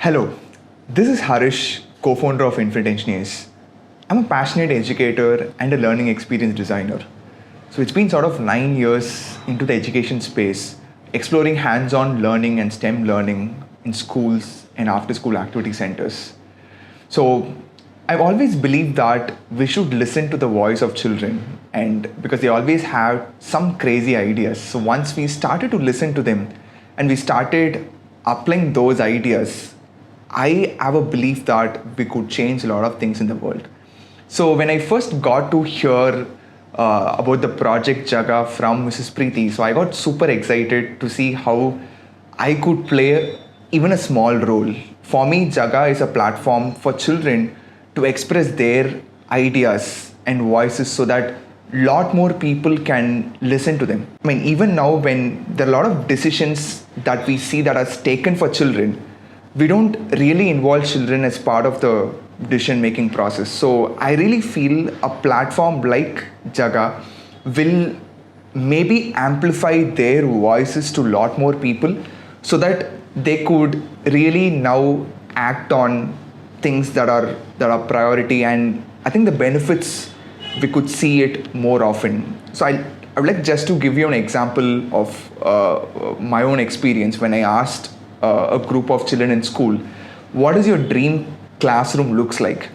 Hello, this is Harish, co-founder of Infinite Engineers. I'm a passionate educator and a learning experience designer. So it's been sort of 9 years into the education space, exploring hands-on learning and STEM learning in schools and after-school activity centers. So I've always believed that we should listen to the voice of children, and because they always have some crazy ideas. So once we started to listen to them and we started applying those ideas, I have a belief that we could change a lot of things in the world. So when I first got to hear about the project Jaga from Mrs. Preeti, so I got super excited to see how I could play even a small role. For me, Jaga is a platform for children to express their ideas and voices so that a lot more people can listen to them. I mean, even now when there are a lot of decisions that we see that are taken for children, we don't really involve children as part of the decision making process. So I really feel a platform like Jaga will maybe amplify their voices to a lot more people so that they could really now act on things that are priority, and I think the benefits we could see it more often. So I would like just to give you an example of my own experience when I asked a group of children in school, what is your dream classroom looks like?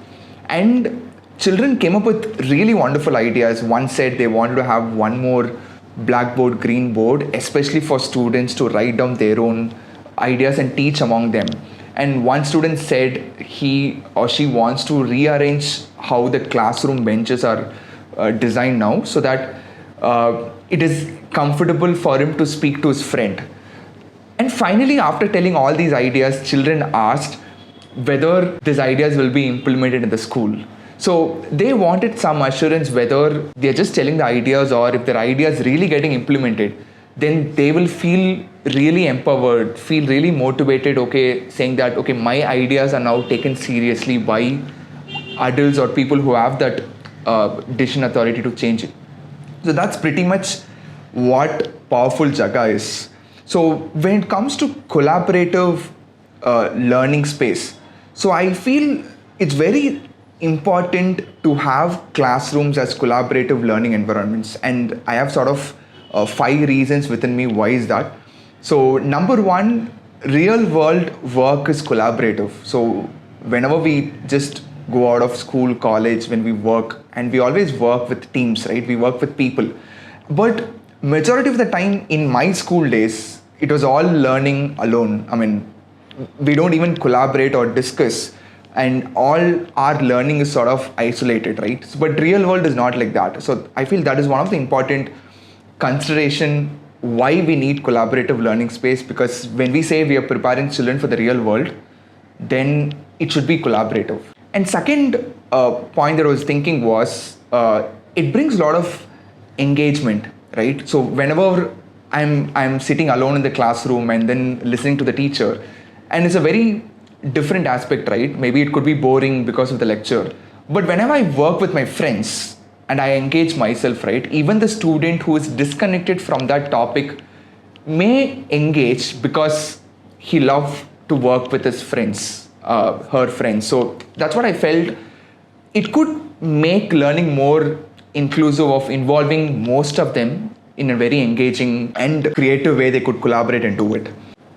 And children came up with really wonderful ideas. One said they wanted to have one more blackboard, green board, especially for students to write down their own ideas and teach among them. And one student said he or she wants to rearrange how the classroom benches are designed now so that it is comfortable for him to speak to his friend. And finally, after telling all these ideas, children asked whether these ideas will be implemented in the school. So they wanted some assurance whether they're just telling the ideas or if their ideas really getting implemented, then they will feel really empowered, feel really motivated, saying that, my ideas are now taken seriously by adults or people who have that decision authority to change it. So that's pretty much what powerful Jaga is. So when it comes to collaborative learning space, so I feel it's very important to have classrooms as collaborative learning environments. And I have sort of 5 reasons within me why is that. So number one, real world work is collaborative. So whenever we just go out of school, college, when we work, and we always work with teams, right? We work with people. But majority of the time in my school days, it was all learning alone. I mean, we don't even collaborate or discuss, and all our learning is sort of isolated, right? But real world is not like that. So I feel that is one of the important consideration why we need collaborative learning space, because when we say we are preparing children for the real world, then it should be collaborative. And second point that I was thinking was it brings a lot of engagement, right? So whenever I'm sitting alone in the classroom and then listening to the teacher, and it's a very different aspect, right? Maybe it could be boring because of the lecture, but whenever I work with my friends and I engage myself, right, even the student who is disconnected from that topic may engage because he loves to work with his friends, her friends. So that's what I felt. It could make learning more inclusive of involving most of them in a very engaging and creative way they could collaborate and do it.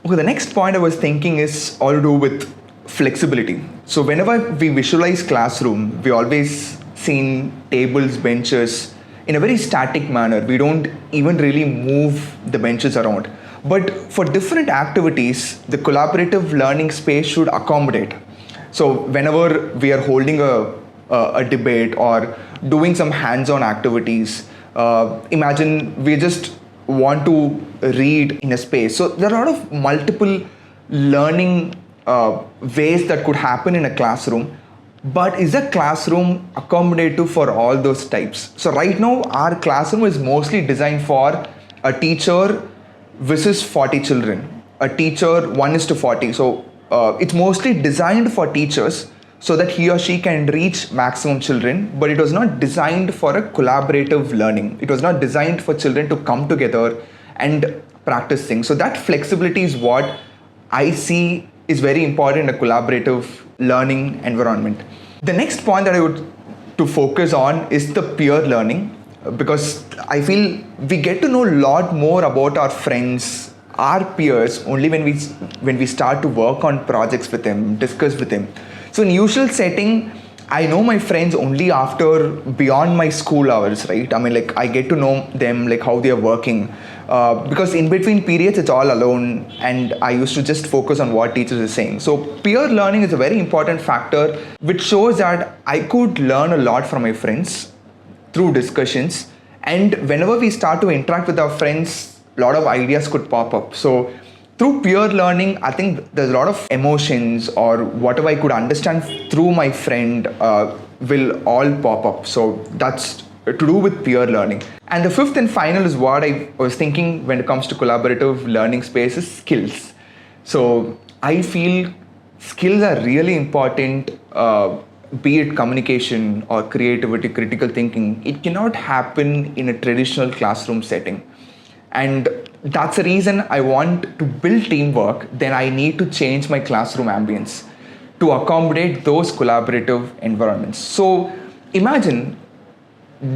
Okay, the next point I was thinking is all to do with flexibility. So whenever we visualize classroom, we always seen tables, benches in a very static manner. We don't even really move the benches around. But for different activities, the collaborative learning space should accommodate. So whenever we are holding a debate or doing some hands-on activities, imagine we just want to read in a space. So there are a lot of multiple learning ways that could happen in a classroom. But is a classroom accommodative for all those types? So right now, our classroom is mostly designed for a teacher versus 40 children. A teacher 1:40. So it's mostly designed for teachers so that he or she can reach maximum children, but it was not designed for a collaborative learning. It was not designed for children to come together and practice things. So that flexibility is what I see is very important in a collaborative learning environment. The next point that I would to focus on is the peer learning, because I feel we get to know a lot more about our friends, our peers, only when we start to work on projects with them, discuss with them. So in usual setting, I know my friends only after beyond my school hours, right? I mean, like I get to know them, like how they are working, because in between periods it's all alone, and I used to just focus on what teachers are saying. So peer learning is a very important factor, which shows that I could learn a lot from my friends through discussions, and whenever we start to interact with our friends, a lot of ideas could pop up. So through peer learning, I think there's a lot of emotions or whatever I could understand through my friend will all pop up. So that's to do with peer learning. And the fifth and final is what I was thinking when it comes to collaborative learning space is skills. So I feel skills are really important, be it communication or creativity, critical thinking. It cannot happen in a traditional classroom setting. And that's the reason I want to build teamwork. Then I need to change my classroom ambience to accommodate those collaborative environments. So imagine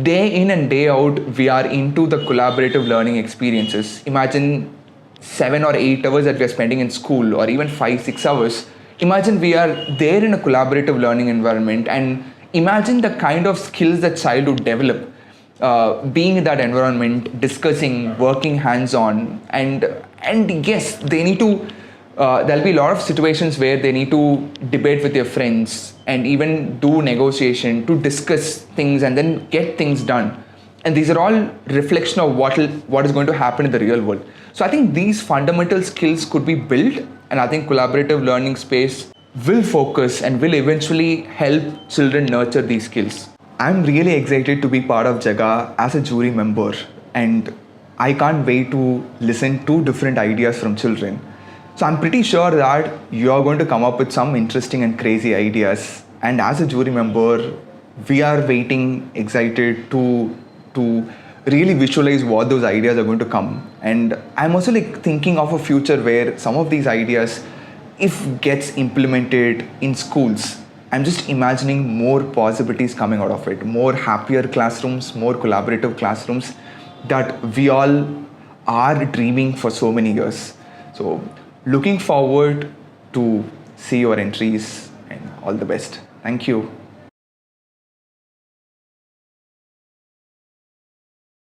day in and day out, we are into the collaborative learning experiences. Imagine 7 or 8 hours that we are spending in school, or even 5-6 hours. Imagine we are there in a collaborative learning environment, and imagine the kind of skills that child would develop. Being in that environment, discussing, working hands-on, and yes, they need to. There'll be a lot of situations where they need to debate with their friends and even do negotiation to discuss things and then get things done. And these are all reflection of what is going to happen in the real world. So I think these fundamental skills could be built, and I think collaborative learning space will focus and will eventually help children nurture these skills. I'm really excited to be part of Jaga as a jury member, and I can't wait to listen to different ideas from children. So I'm pretty sure that you're going to come up with some interesting and crazy ideas. And as a jury member, we are waiting, excited to really visualize what those ideas are going to come. And I'm also like thinking of a future where some of these ideas, if gets implemented in schools, I'm just imagining more possibilities coming out of it, more happier classrooms, more collaborative classrooms that we all are dreaming for so many years. So looking forward to see your entries, and all the best. Thank you.